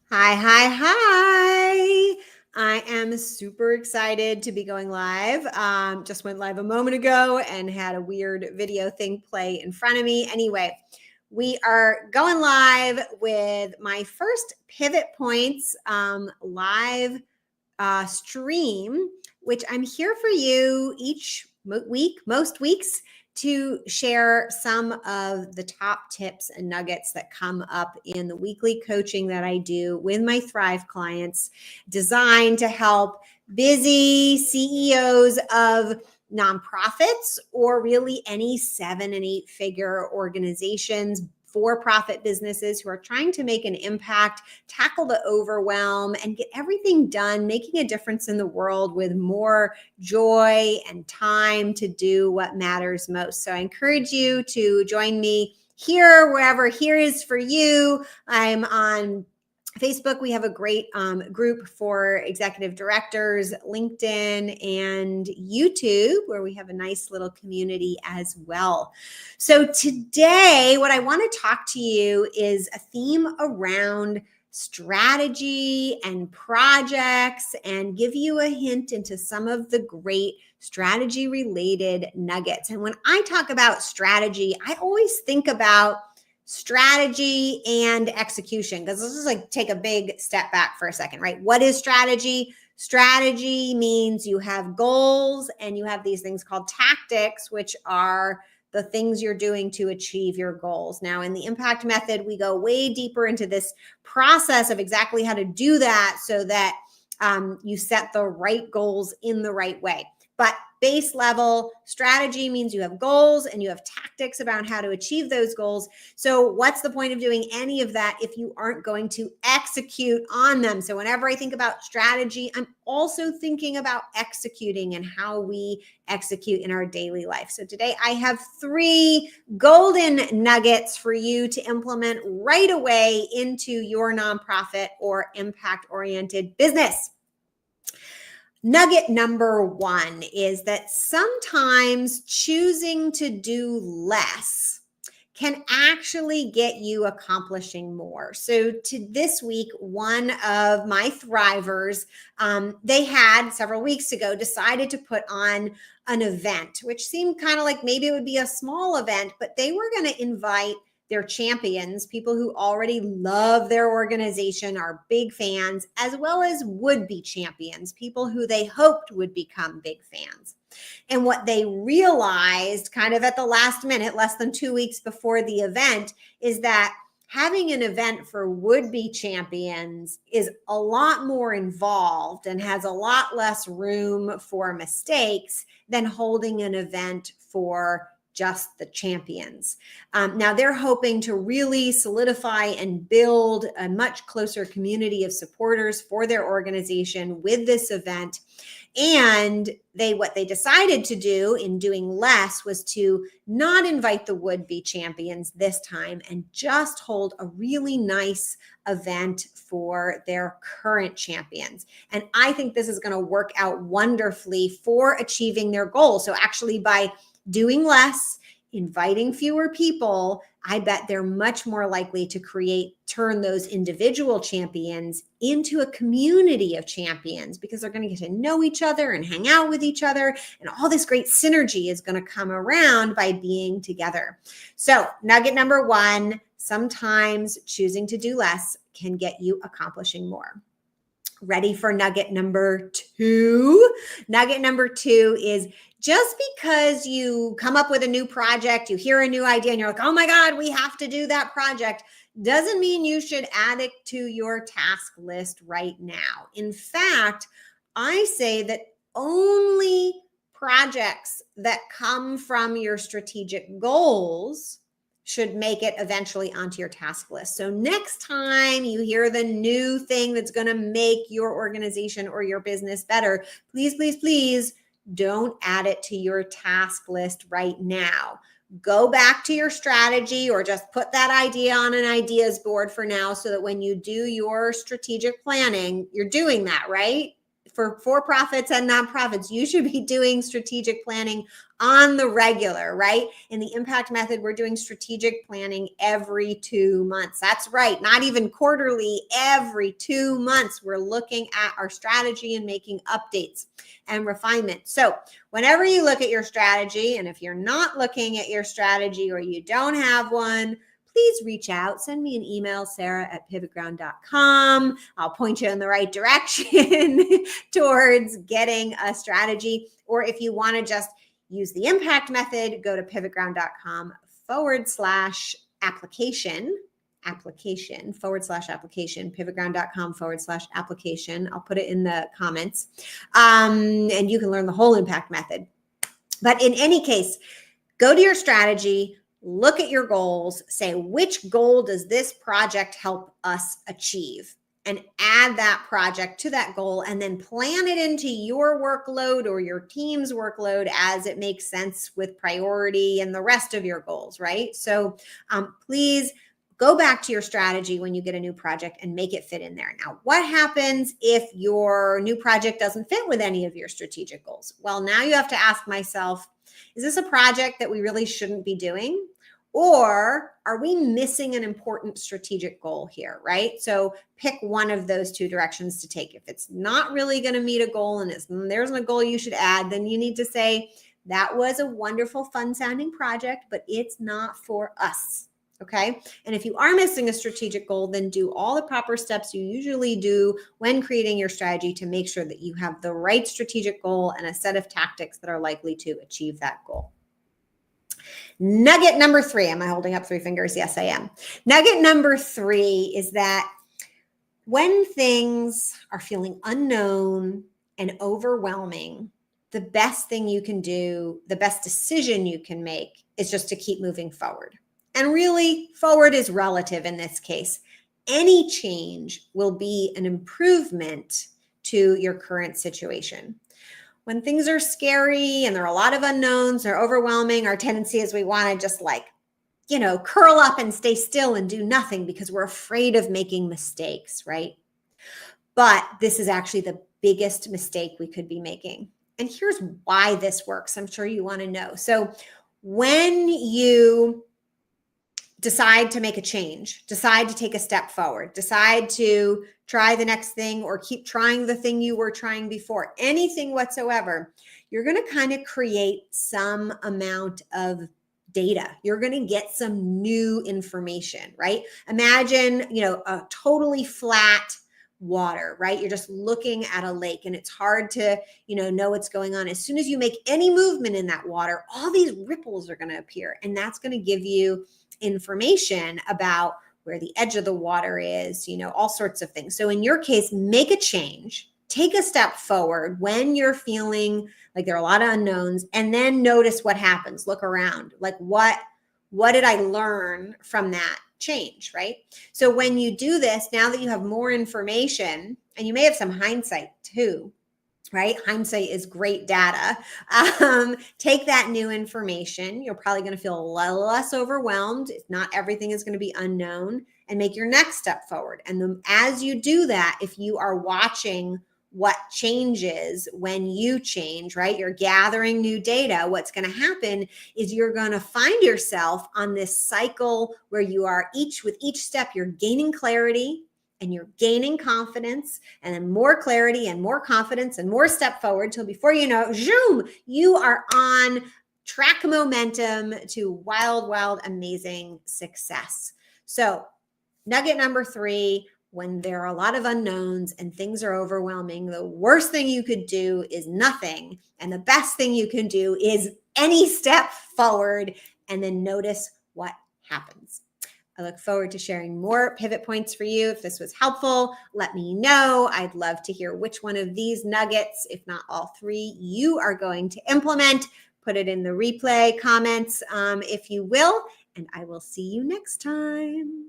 Hi. I am super excited to be going live. Just went live a moment ago and had a weird video thing play in front of me. Anyway, we are going live with my first PivotPoints live stream, which I'm here for you each week, most weeks, to share some of the top tips and nuggets that come up in the weekly coaching that I do with my Thrive clients, designed to help busy CEOs of nonprofits or really any 7- and 8-figure organizations, for-profit businesses who are trying to make an impact, tackle the overwhelm, and get everything done, making a difference in the world with more joy and time to do what matters most. So I encourage you to join me here, wherever here is for you. I'm on Facebook. We have a great group for executive directors, LinkedIn, and YouTube, where we have a nice little community as well. So today, what I want to talk to you is a theme around strategy and projects, and give you a hint into some of the great strategy related nuggets. And when I talk about strategy, I always think about strategy and execution, because let's just like take a big step back for a second, right? What is strategy? Strategy means you have goals and you have these things called tactics, which are the things you're doing to achieve your goals. Now, in the impact method, we go way deeper into this process of exactly how to do that so that you set the right goals in the right way. But base level strategy means you have goals and you have tactics about how to achieve those goals. So what's the point of doing any of that if you aren't going to execute on them? So whenever I think about strategy, I'm also thinking about executing and how we execute in our daily life. So today I have 3 golden nuggets for you to implement right away into your nonprofit or impact-oriented business. Nugget number 1 is that sometimes choosing to do less can actually get you accomplishing more. So to this week, one of my Thrivers, they had several weeks ago decided to put on an event, which seemed kind of like maybe it would be a small event, but they were going to invite their champions, people who already love their organization, are big fans, as well as would-be champions, people who they hoped would become big fans. And what they realized kind of at the last minute, less than 2 weeks before the event, is that having an event for would-be champions is a lot more involved and has a lot less room for mistakes than holding an event for just the champions. Now they're hoping to really solidify and build a much closer community of supporters for their organization with this event. And what they decided to do in doing less was to not invite the would-be champions this time and just hold a really nice event for their current champions. And I think this is going to work out wonderfully for achieving their goal. So actually, by doing less, inviting fewer people, I bet they're much more likely to turn those individual champions into a community of champions, because they're going to get to know each other and hang out with each other. And all this great synergy is going to come around by being together. So nugget number 1, sometimes choosing to do less can get you accomplishing more. Ready for nugget number 2? Nugget number 2 is, just because you come up with a new project, you hear a new idea and you're like, oh my God, we have to do that project, doesn't mean you should add it to your task list right now. In fact, I say that only projects that come from your strategic goals should make it eventually onto your task list. So next time you hear the new thing that's going to make your organization or your business better, please don't add it to your task list right now. Go back to your strategy, or just put that idea on an ideas board for now, so that when you do your strategic planning, you're doing that, right? for for-profits and nonprofits, you should be doing strategic planning on the regular, right? In the impact method, we're doing strategic planning every 2 months. That's right. Not even quarterly, every 2 months, we're looking at our strategy and making updates and refinement. So whenever you look at your strategy, and if you're not looking at your strategy or you don't have one, please reach out. Send me an email, sarah@pivotground.com. I'll point you in the right direction towards getting a strategy. Or if you want to just use the impact method, go to pivotground.com/application, pivotground.com/application. I'll put it in the comments. And you can learn the whole impact method. But in any case, go to your strategy, look at your goals, say, which goal does this project help us achieve? And add that project to that goal, and then plan it into your workload or your team's workload as it makes sense with priority and the rest of your goals, right? So please go back to your strategy when you get a new project and make it fit in there. Now, what happens if your new project doesn't fit with any of your strategic goals? Well, now you have to ask myself, is this a project that we really shouldn't be doing? Or are we missing an important strategic goal here, right? So pick one of those two directions to take. If it's not really going to meet a goal and there's a goal you should add, then you need to say, that was a wonderful, fun sounding project, but it's not for us. Okay. And if you are missing a strategic goal, then do all the proper steps you usually do when creating your strategy to make sure that you have the right strategic goal and a set of tactics that are likely to achieve that goal. Nugget number 3. Am I holding up 3 fingers? Yes, I am. Nugget number 3 is that when things are feeling unknown and overwhelming, the best thing you can do, the best decision you can make is just to keep moving forward. And really, forward is relative in this case. Any change will be an improvement to your current situation. When things are scary and there are a lot of unknowns, they're overwhelming, our tendency is we want to just curl up and stay still and do nothing because we're afraid of making mistakes, right? But this is actually the biggest mistake we could be making. And here's why this works. I'm sure you want to know. So when you decide to make a change, decide to take a step forward, decide to try the next thing or keep trying the thing you were trying before, anything whatsoever, you're going to kind of create some amount of data. You're going to get some new information, right? Imagine, a totally flat water, right? You're just looking at a lake and it's hard to, know what's going on. As soon as you make any movement in that water, all these ripples are going to appear, and that's going to give you information about where the edge of the water is, all sorts of things. So in your case, make a change, take a step forward when you're feeling like there are a lot of unknowns, and then notice what happens. Look around, like what did I learn from that change, right? So when you do this, now that you have more information, and you may have some hindsight too, right? Hindsight is great data. Take that new information. You're probably going to feel a little less overwhelmed. If not everything is going to be unknown, and make your next step forward. And then as you do that, if you are watching what changes when you change, right? You're gathering new data. What's going to happen is you're going to find yourself on this cycle where you are with each step, you're gaining clarity, and you're gaining confidence, and then more clarity and more confidence and more step forward till before you know, zoom, you are on track momentum to wild, wild, amazing success. So nugget number 3, when there are a lot of unknowns and things are overwhelming, the worst thing you could do is nothing. And the best thing you can do is any step forward, and then notice what happens. I look forward to sharing more pivot points for you. If this was helpful, let me know. I'd love to hear which one of these nuggets, if not all 3, you are going to implement. Put it in the replay comments if you will, and I will see you next time.